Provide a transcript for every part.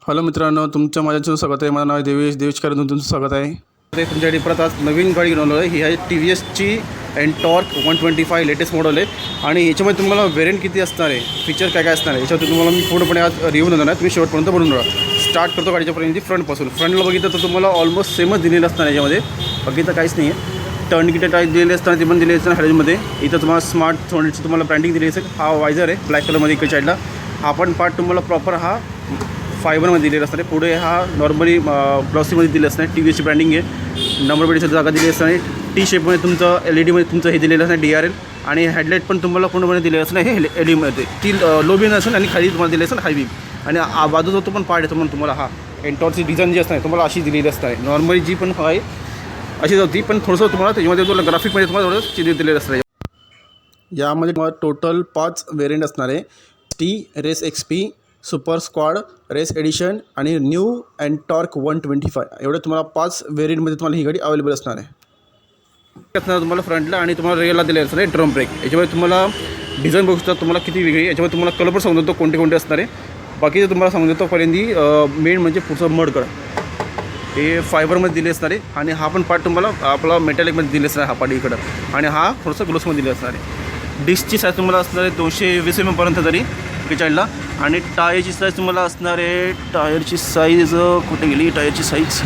Hello मित्रांनो, तुमच्या माझ्या स्वागत आहे. माझं नाव आहे देवेश करून तुमचं स्वागत आहे. ते तुमच्यासाठी परत आज नवीन गाडी घेऊन आलो आहे. ही आहे टी व्ही एसची एनटॉर्क 125 लेटेस्ट मॉडेल आहे. आणि याच्यामध्ये तुम्हाला व्हेरियंट किती असणार आहे, फीचर काय काय असणार आहे, याच्यावर तुम्हाला मी पूर्णपणे आज रिव्ह्यू देणार आहे. तुम्ही शेवटपर्यंत बनवून राहा. स्टार्ट करतो गाडीच्यापर्यंत फ्रंटपासून. फ्रंटला बघितलं तर तुम्हाला ऑलमोस्ट सेमच दिलेलं असणार आहे. याच्यामध्ये बाकी तर काहीच नाही आहे. टर्न किट टाईप दिलेले असतात, ते पण दिले असतात हॅलोजमध्ये. इथं तुम्हाला स्मार्ट सोनची तुम्हाला ब्रँडिंग दिली असेल. हा वायझर आहे ब्लॅक कलरमध्ये इकडे साईडला. हा पण पार्ट तुम्हाला प्रॉपर हा फायबरमध्ये दिलेला असणार आहे. पुढे हा नॉर्मली ग्लॉसीमध्ये दिलं असणार. टी व्ही एसची ब्रँडिंग आहे. नंबर प्लेटची जागा दिली असणार. टी शेपमध्ये तुमचं LED मध्ये तुमचं हे दिलेलं असणार DRL. आणि हेडलाईट पण तुम्हाला पूर्णपणे दिलेलं असणार हे LED ती लो बीम असेल आणि खाली तुम्हाला दिले असेल हाय बीम. आणि बाजूचा तो पण पार्ट येतो म्हणून तुम्हाला हा एनटॉर्कची डिझाईन जी असणार तुम्हाला अशी दिलेली असणार आहे. नॉर्मली जी पण आहे अशीच होती, पण थोडंसं तुम्हाला त्याच्यामध्ये तुला ग्राफिकमध्ये तुम्हाला थोडं चिन्ह दिलेलं असणार आहे. यामध्ये तुम्हाला टोटल 5 वेरियंट असणार आहे. Race XP, super squad, race edition आणि न्यू एनटॉर्क 125 एवढे तुम्हाला 5 वेरियंटमध्ये तुम्हाला ही गाडी अवेलेबल असणार आहे. तुम्हाला फ्रंटला आणि तुम्हाला रेलला दिलेलं असणार आहे ड्रम ब्रेक. याच्यामध्ये तुम्हाला डिझाईन बघू शकता तुम्हाला किती वेगळी. याच्यामध्ये तुम्हाला कलर पण सांगून देतो कोणते कोणते असणार आहे. बाकीचं तुम्हाला सांगून देतो पहिल्यांदी मेन म्हणजे पुढचं मडकड हे फायबरमध्ये दिले असणार आहे. आणि हा पण पार्ट तुम्हाला आपला मेटॅलिकमध्ये दिले असणार आहे हा पार्ट इकडं. आणि हा थोडंसं ग्लोसमध्ये दिले असणार आहे. डिस्कची साईज तुम्हाला असणार आहे 220 mm पर्यंत तरी चाईडला. आणि टायरची साईज तुम्हाला असणार आहे, टायरची साईज कुठे गेली, टायरची साईज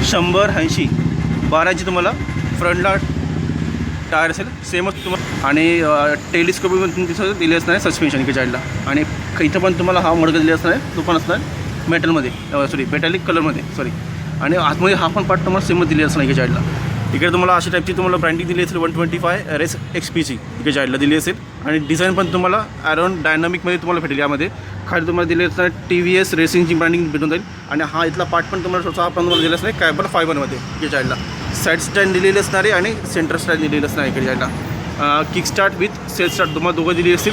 180 12ची तुम्हाला फ्रंटला टायर असेल सेमच तुम्हाला. आणि टेलिस्कोपिक तिथं दिले असणार आहे सस्पेन्शन इकडे साईडला. आणि इथं पण तुम्हाला हा मडकं दिले असणार आहे, तो पण असणार मेटलमध्ये मेटॅलिक कलरमध्ये आणि आतमध्ये हा पण पार्ट तुम्हाला सेमच दिले असणार इकडे साईडला. इकडे तुम्हाला अशा टाईपची तुम्हाला ब्रँडिंग दिली असेल 125 रेस XPची इकडे साईडला दिली असेल. आणि डिझाईन पण तुम्हाला अराउंड डायनामिकमध्ये तुम्हाला भेटेल. यामध्ये खाली तुम्हाला दिले असणार TVS रेसिंगची ब्रँडिंग भेटून जाईल. आणि हा इथला पार्ट पण तुम्हाला थोडासा आपण तुम्हाला दिला असणार कार्बन फायबरमध्ये इकडे साईडला. साईड स्टँड दिलेली असणार आहे आणि सेंटर स्टँड दिलेलं असणार इकडे साईडला. Kick start with self start तुम्हाला दोघं दिली असतील.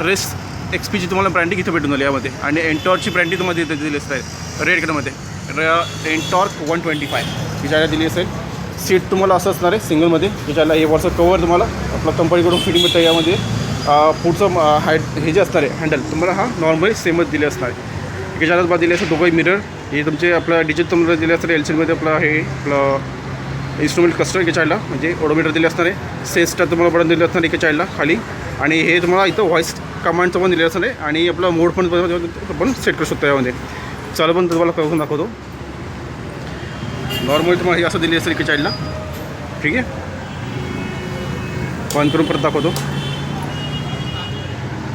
रेस XPची तुम्हाला ब्रँडिंग इथं भेटून जाईल यामध्ये. आणि एनटॉर्कची ब्रँडिंग तुम्हाला इथे दिली असणार रेड कलरमध्ये एनटॉर्क 125 ही जायला दिली असेल. सीट तुम्हाला असं असणार आहे सिंगलमध्ये. ज्याच्याला हे वरचं कवर तुम्हाला आपल्या कंपनीकडून फिटिंग भेटतं. यामध्ये पुढचं हे जे असणार आहे हँडल तुम्हाला हा नॉर्मली सेमच दिले असणार आहे. याच्याला तुम्हाला दिले असेल दोघंही मिरर. हे तुमचे आपलं डिजिट तुम्हाला दिले असणार LCDमध्ये आपलं हे आपलं इन्स्ट्रुमेंट क्लस्टर एका चाईडला म्हणजे ओडोमीटर दिले असणार आहे. सेस्टर तुम्हाला बटन दिलं असणार एका चाईडला खाली. आणि हे तुम्हाला इथं व्हॉईस कमांडचं पण दिलं असणार आहे. आणि आपला मोड पण आपण सेट करू शकतो यामध्ये. चालू पण तुम्हाला करून दाखवतो. नॉर्मली तुम्हाला हे असं दिली असेल की चाईडला. ठीक आहे, ऑन करून परत दाखवतो.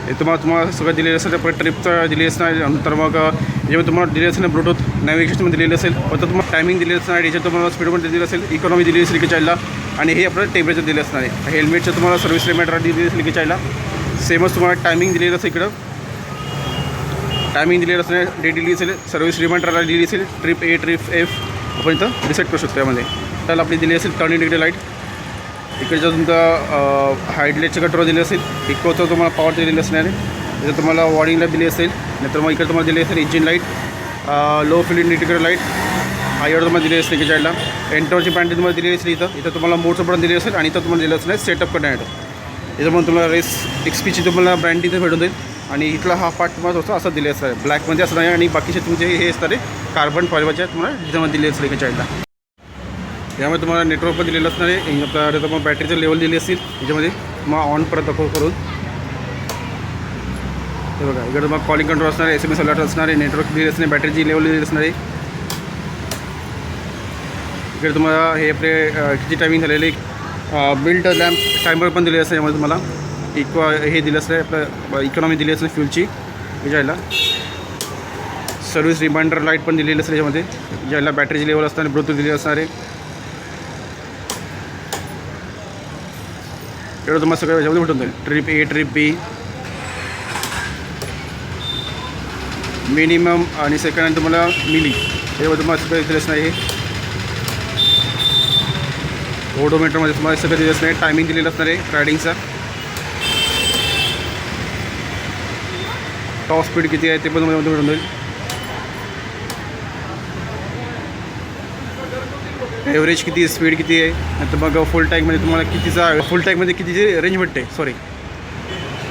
हे तुम्हाला सगळं दिलेलं असेल. परत ट्रिपचं दिली असणार. नंतर मग जेव्हा तुम्हाला दिले असेल ब्लूटूथ नॅव्हिगेशनमध्ये दिलेलं असेल. परत तुम्हाला टायमिंग दिलेलं असणार. याच्यात तुम्हाला स्पीडमध्ये दिलं असेल. इकॉनॉमी दिली असेल की चाईडला. आणि हे आपलं टेम्परेचर दिलं असणार आहे. हेल्मेटचं तुम्हाला सर्व्हिस रिमाइंडर दिली असेल की चाईडला. सेमच तुम्हाला टायमिंग दिलेलं असेल. इकडं टायमिंग दिलेलं असणार. डेट दिली असेल. सर्व्हिस रिमाइंडरला दिली असेल. ट्रिप A ट्रिप F आपण इथं रिसेट करू शकतो यामध्ये. त्याला आपली दिली असेल टर्न इंडिकेटर लाईट. इकडचं तुमचा हायडलाईटचं कंट्रोल दिले असेल. इकोचं तुम्हाला पॉवर दिलेलं असणार आहे. इथं तुम्हाला वॉर्निंग लाईट दिली असेल. नंतर मग इकडे तुम्हाला दिली असेल engine light, low fuel indicator light हा एवढं तुम्हाला दिली असेल की साईडला. एनटॉर्कची ब्रँड तुम्हाला दिली असेल. इथं तुम्हाला मोडचं पण दिली असेल. आणि इथं तुम्हाला दिलं असणार सेटअप करण्यासाठी. इथं पण तुम्हाला रेस XPची तुम्हाला ब्रँड इथं भेटून जाईल. आणि इथला हा पार्ट तुम्हाला थोडंसं असं दिले असणार आहे ब्लॅकमध्ये असणार आहे. आणि बाकीचे तुमचे हे असणार आहे कार्बन फायबरच्या तुम्हाला डिझाईनमध्ये दिली असेल एका साईडला. यामध्ये तुम्हाला नेटवर्क पण दिलेलं असणार आहे. आपल्या तुम्हाला बॅटरीचं लेवल दिली असेल. याच्यामध्ये तुम्हाला ऑन परत दाखव करून हे बघा. इकडे तुम्हाला कॉलिंग कंट्रोल असणार आहे. SMS अलर्ट असणार आहे. नेटवर्क दिली असणार. बॅटरीची लेवल दिली असणार आहे. इकडे तुम्हाला हे आपले किती टायमिंग झालेले बिल्ट लॅम्प टायमर पण दिले असते. यामध्ये तुम्हाला हे दिलं असतं आपलं इकॉनॉमी दिली असते फ्यूलची ज्याला. सर्व्हिस रिमाइंडर लाईट पण दिलेली असते याच्यामध्ये. ज्याला बॅटरीची लेवल असणार. ब्लूटूथ दिली असणार आहे. एवढं तुम्हाला सगळं याच्यामध्ये भेटून जाईल. Trip A trip B minimum आणि सेकंड हँड तुम्हाला मिली याच्यामध्ये तुम्हाला सगळं दिलं असणार आहे. ओडोमीटरमध्ये तुम्हाला सगळं दिलं असणार आहे. टायमिंग दिलेलं असणार आहे रायडिंगचा. टॉप स्पीड किती आहे ते पण तुम्हाला भेटून जाईल. एव्हरेज किती आहे, स्पीड किती आहे. नंतर मग फुल टँकमध्ये तुम्हाला कितीचा फुल टँकमध्ये कितीची रेंज भेटते.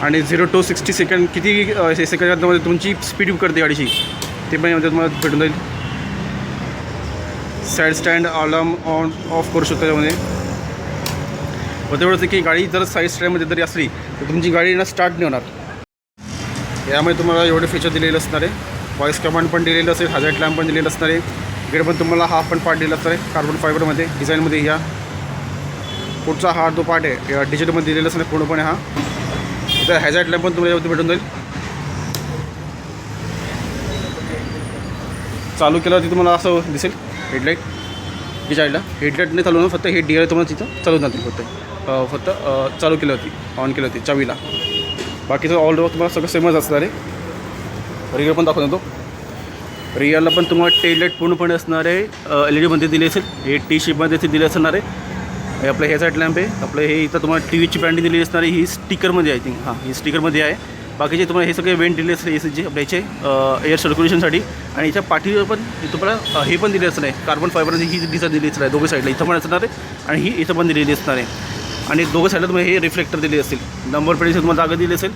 आणि 0 to 60 सेकंड किती सेकंदामध्ये तुमची स्पीड करते गाडीची ते पण यामध्ये तुम्हाला भेटून जाईल. Side stand alarm on off करू शकतो त्यामध्ये. व तेवढंच की गाडी जर साईड स्टँडमध्ये जरी असली तर तुमची गाडी ना स्टार्ट नाही होणार. यामध्ये तुम्हाला एवढे फीचर दिलेले असणार आहे. व्हॉईस कमांड पण दिलेलं असेल, हॅझार्ड लॅम्प पण दिलेलं असणार आहे. इकडे पण तुम्हाला हा पण पार्ट दिला असणार आहे कार्बन फायबरमध्ये डिझाईनमध्ये. या पुढचा हा जो पार्ट आहे या डिजिटलमध्ये दिलेला असणार पूर्णपणे. हा तर हॅझार्ड लॅम्प पण तुम्हाला यावरती भेटून जाईल. चालू केल्यावरती तुम्हाला असं दिसेल हेडलाईट की साईडला हेडलाईट नाही चालू ना, फक्त हे डी आर तुम्हाला तिथं चालू जातील फक्त चालू केलं होती ऑन केलं होती चावीला. बाकीचं ऑल ओव्हर तुम्हाला सगळं सेमच असणार आहे. रिअर पण दाखवून देतो. रिअरला पण तुम्हाला टेल लाईट पूर्णपणे असणार आहे LED दिली असेल. हे टी शेपमध्ये ते दिले असणार आहे. हे आपलं हे साईड लॅम्प आहे. आपलं हे इथं तुम्हाला TVची ब्रँडिंग दिलेली असणार आहे. ही स्टिकरमध्ये आय थिंक ही स्टिकरमध्ये आहे. बाकीचे तुम्हाला हे सगळे वेंट दिले असले एसीचे आपल्या याचे एअर सर्क्युलेशनसाठी. आणि याच्या पाठीवर पण तुम्हाला हे पण दिले असणार आहे कार्बन फायबरची ही डिझाईन दिली असणार आहे दोघे साईडला. इथं पण असणार आहे आणि ही इथं पण दिलेली असणार आहे. आणि दोघं साईडला तुम्हाला हे रिफ्लेक्टर दिले असतील. नंबर प्लेटची तुम्हाला जागा दिली असेल.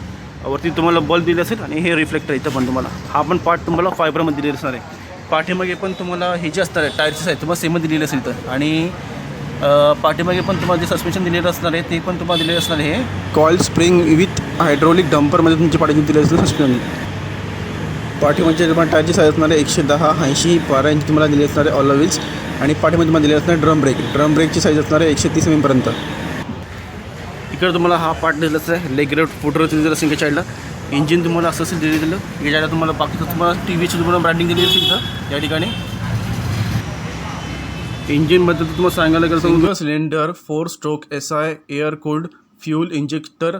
वरती तुम्हाला बल्ब दिले असेल आणि हे रिफ्लेक्टर इथं पण तुम्हाला हा पण पार्ट तुम्हाला फायबरमध्ये दिलेला असणार आहे. पाठीमागे पण तुम्हाला हे जे असणार आहे टायरचे साईज तुम्हाला सेमच दिलेले असेल तर. आणि पाठीमागे पण तुम्हाला जे सस्पेन्शन दिलेलं असणार आहे ते पण तुम्हाला दिलेलं असणार आहे. कॉईल स्प्रिंग विथ हायड्रोलिक डंपरमध्ये तुमची पाठीची दिले असेल सस्पेन्शन. पाठीमागचे तुम्हाला टायरची साईज असणार आहे 110, 80, 12 इंच तुम्हाला दिले असणार आहे ऑल व्हील्स. आणि पाठीमध्ये तुम्हाला दिले असणार ड्रम ब्रेकची साईज असणार आहे 130 mm पर्यंत. इकडे तुम्हाला हा पार्ट दिलेला आहे लेग रेट फुटर दिलेलं असेल साईडला. इंजिन तुम्हाला असं असेल दिलेलं या साईडला. तुम्हाला बाकीचं तुम्हाला TVची तुम्हाला ब्रँडिंग दिलेली असेल इथं या ठिकाणी. इंजिनमध्ये तुम्हाला सांगायला गेलं तर cylinder 4 stroke SI air cooled fuel injector.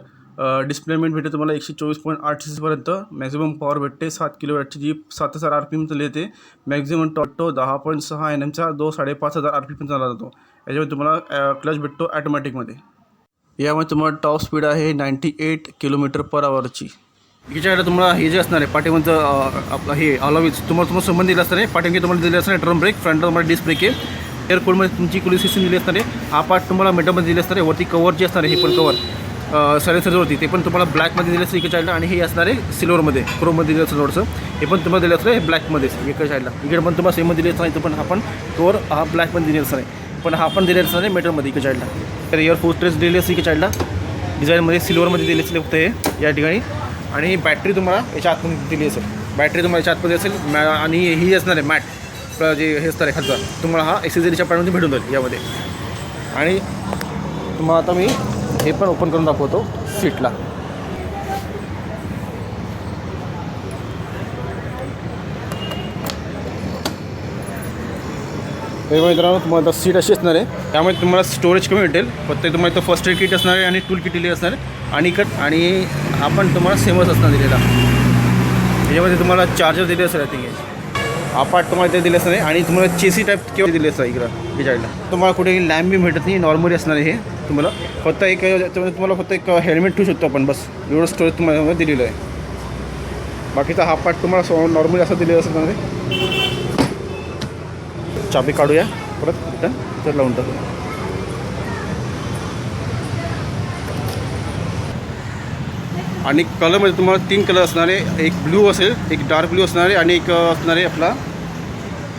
Displacement भेटते तुम्हाला 124.8 cc पर्यंत. मॅक्झिमम पॉवर भेटते 7 kW जी 7000 RPM चालली येते. मॅक्झिमम टॉटो 10.6 NMचा 5,500 RPM चालला जातो. याच्यामध्ये तुम्हाला क्लच भेटतो ॲटोमॅटिकमध्ये. यामध्ये तुम्हाला टॉप स्पीड आहे 98 km/h. याच्याकडे तुम्हाला हे जे असणार आहे पाठीमागचं आपलं हे अलावीज तुम्हाला संबंध दिला असणार आहे. पाठीमागे तुम्हाला दिले असणार आहे ड्रम ब्रेक, फ्रंट तुम्हाला डिस्क ब्रेक आहे. एअर कूलमध्ये तुमची कूलिंग सिस्टम दिली असणार आहे. हा पार्ट तुम्हाला मेटलमध्ये दिले असणार आहे. वरती कवर जे असणार आहे हे पण कवर सायलेन्सरवरती ते पण तुम्हाला ब्लॅकमध्ये दिलं असतं एका साईडला. आणि हे असणार आहे सिल्वरमध्ये क्रोममध्ये दिलं असतं थोडंसं. हे पण तुम्हाला दिलं असतं हे ब्लॅकमध्येच एका साईडला. इकडे पण तुम्हाला सेममध्ये दिले असणार इथं पण हा पण कवर हा ब्लॅकमध्ये दिलेला असणार आहे. पण हा पण दिलेला असणार आहे मेटलमध्ये एका साईडला. तर एअर फोस्ट्रेस दिलेली असते एका साईडला. डिझाईनमध्ये सिल्वरमध्ये दिली असेल फक्त हे या ठिकाणी. आणि ही बॅटरी तुम्हाला याच्या आतमध्ये दिली असेल. बॅटरी तुम्हाला याच्या आतमध्ये असेल. आणि ही असणार आहे मॅट जे हे असणार आहे खालचा तुम्हाला हा एक्सेसरीच्या पार्टमध्ये भेटून जाईल यामध्ये. आणि तुम्हाला आता मी हे पण ओपन करून दाखवतो सीटला. मित्रांनो तुम्हाला आता सीट अशी असणार आहे. त्यामुळे तुम्हाला स्टोरेज कमी भेटेल. फक्त तुम्हाला इथं फर्स्ट एड किट असणार आहे आणि टूल किट दिली असणार आहे. आणि हा पण तुम्हाला सेमच असणार दिलेला. याच्यामध्ये तुम्हाला चार्जर दिले असेल आय थिंक. हा पार्ट तुम्हाला ते दिले असणार आहे. आणि तुम्हाला चेसी टाईप किंवा दिले असणार इकडं या साईडला. तुम्हाला कुठेही लॅम्प बी भेटत नाही. नॉर्मली असणार आहे हे तुम्हाला. फक्त एक तुम्हाला फक्त एक हेल्मेट ठेवू शकतो आपण बस. एवढं स्टोरेज तुम्हाला दिलेलं आहे. बाकीचा हा पार्ट तुम्हाला नॉर्मली असं दिलेलं असणार आहे. चाबी काढूया परत रिटर्न तर लावून टाकू. आणि कलरमध्ये तुम्हाला 3 कलर असणार आहे. एक ब्लू असेल, एक डार्क ब्लू असणार आहे आणि एक असणार आहे आपला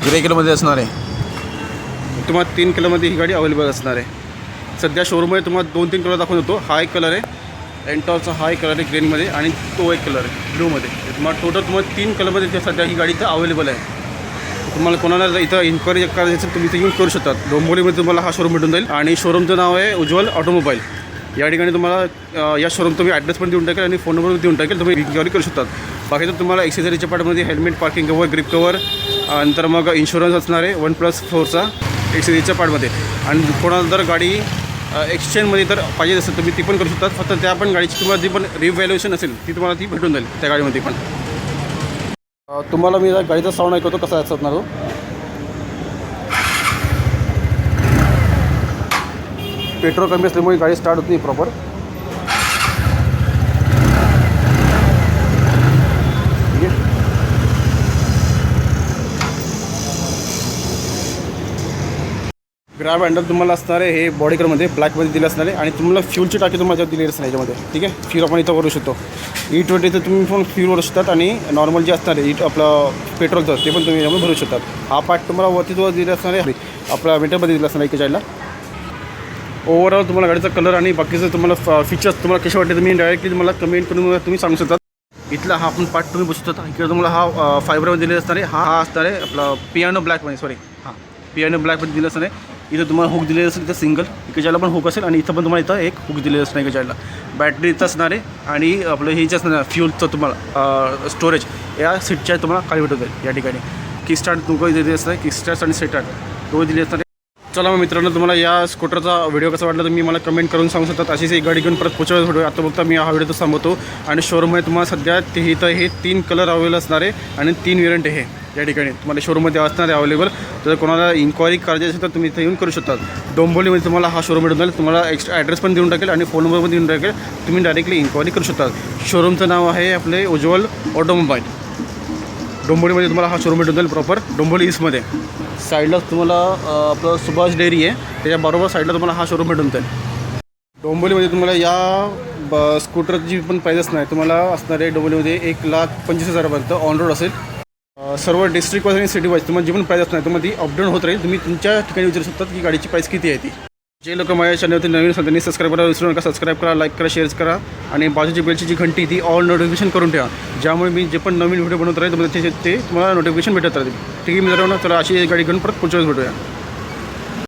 ग्रे कलरमध्ये असणार आहे. तुम्हाला 3 कलरमध्ये ही गाडी अवेलेबल असणार आहे. सध्या शोरूममध्ये तुम्हाला 2-3 कलर दाखवून होतो. हा एक कलर आहे एंटॉरचा, हा एक कलर आहे ग्रीनमध्ये आणि तो एक कलर आहे ब्लूमध्ये. तुम्हाला टोटल तुम्हाला 3 कलरमध्ये सध्या ही गाडी इथं अवेलेबल आहे. तुम्हाला कोणाला इथं इन्क्वायरी करायची असेल तुम्ही इथं येऊन करू शकतात. डोंबिवलीमध्ये तुम्हाला हा शोरूम भेटून जाईल. आणि शोरूमचं नाव आहे उज्ज्वल ऑटोमोबाईल. या ठिकाणी तुम्हाला या शोरूम तुम्ही ॲड्रेस पण देऊन टाकेल आणि फोन नंबर देऊन टाकेल. तुम्ही इन्क्वायरी करू शकतात. बाकीचं तुम्हाला एक्सेसरीच्या पार्टमध्ये helmet, parking cover, grip cover, नंतर मग इन्शुरन्स असणार आहे 1+4चा एक्सेसरीच्या पार्टमध्ये. आणि कोणाला जर गाडी एक्सचेंजमध्ये तर पाहिजे असेल तुम्ही ती पण करू शकतात. फक्त त्या पण गाडीची तुम्हाला जी पण रिव्हॅल्युएशन असेल ती तुम्हाला ती भेटून जाईल त्या गाडीमध्ये पण. तुम्हाला मी गाडीचा साऊंड ऐकवतो कसा असणार तो. पेट्रोल कमी असल्यामुळे गाडी स्टार्ट होत नाही प्रॉपर. ग्रॅब हँडल तुम्हाला असणार आहे हे बॉडी कलरमध्ये ब्लॅकमध्ये दिलं असणार आहे आणि तुम्हाला फ्यूलची टाकी तुम्हाला दिली असणार याच्यामध्ये. ठीक आहे, फ्यूल आपण इथं भरू शकतो. E20 तर तुम्ही पण फ्यूल भरू शकतात आणि नॉर्मल जे असणार आहे आपलं पेट्रोलचं ते पण तुम्ही यामध्ये भरू शकतात. हा पार्ट तुम्हाला वरती दिला असणार आहे आपल्या मीटरमध्ये दिला असणार आहे एका साईडला. ओव्हरऑल तुम्हाला गाडीचा कलर आणि बाकीचं तुम्हाला फीचर्स तुम्हाला कसे वाटते तुम्ही डायरेक्टली तुम्हाला कमेंट करून तुम्ही सांगू शकता. इथला हा आपण पार्ट तुम्ही बसू शकता. इकडे तुम्हाला हा फायबरमध्ये दिलेला असणार आहे. हा असणार आहे आपला पियानो ब्लॅकमध्ये हां पियानो ब्लॅकमध्ये दिलं असणार आहे. इथं तुम्हाला हुक दिलेलं असेल इथं सिंगल एका जायला पण हुक असेल आणि इथं पण तुम्हाला इथं एक हुक दिलेलं असणार एका जायला. बॅटरी इथं असणार आहे आणि आपलं हे जे असणार आहे फ्यूलचं तुम्हाला स्टोरेज या सीटच्या तुम्हाला खाली भेटत आहे या ठिकाणी. किकस्टार्ट तुम्हाला दिले असणार आहे. किकस्टार्ट आणि स्टार्ट तो दिले असणार आहे. चला मग मित्रांनो, तुम्हाला या स्कूटरचा व्हिडिओ कसा वाटला तुम्ही मला कमेंट करून सांगू शकतात. अशीच एक गाडी घेऊन परत पुढच्या व्हिडिओ आता बघता मी हा व्हिडिओ तर थांबवतो. आणि शोरूममध्ये तुम्हाला सध्या ते इथं हे 3 कलर अवेलेबल असणार आहे आणि 3 व्हेरियंट आहे या ठिकाणी तुम्हाला शोरूममध्ये असणार आहे अवेलेबल. तर कोणाला इन्क्वायरी करायची असेल तर तुम्ही इथं येऊन करू शकतात. डोंबिवलीमध्ये तुम्हाला हा शोरूम भेटून जाईल. तुम्हाला एक्स्ट्रा ॲड्रेस पण देऊन टाकेल आणि फोन नंबर पण देऊन टाकेल. तुम्ही डायरेक्टली इन्क्वायरी करू शकतात. शोरूमचं नाव आहे आपले उज्ज्वल ऑटोमोबाईल. डोंबिवलीमध्ये तुम्हाला हा शोरूम भेटून जाईल प्रॉपर डोंबिवली ईस्टमध्ये. साईडलाच तुम्हाला आपलं सुभाष डेअरी आहे त्याच्याबरोबर साईडला तुम्हाला हा शोरूम भेटून जाईल. डोंबिवलीमध्ये तुम्हाला या स्कूटरची पण प्राईस असणार आहे तुम्हाला असणार आहे डोंबिवलीमध्ये 1,25,000पर्यंत ऑन रोड असेल. सर्व डिस्ट्रिक्ट वाईज आणि सिटी वाईज तुम्हाला जी पण प्राईस असणार तुम्हाला ती अपडाऊन होत राहील. तुम्ही तुमच्या ठिकाणी विचारू शकता की गाडीची प्राईस किती आहे ती. जे लोक माझ्या चॅनलवरती नवीन असतात त्यांनी सबस्क्राईब करा विसरू नका. सबस्क्राईब करा, लाईक करा, शेअर करा आणि बाजूची बेलची जी घंटी ती ऑल नोटिफिकेशन करून ठेवा. ज्यामुळे मी जे पण नवीन व्हिडिओ बनवत राहील ते तुम्हाला नोटिफिकेशन भेटत राहतील. ठीक आहे मित्रांनो, चला अशी गाडी घेऊन परत पुढच्या वेळेस भेटूया.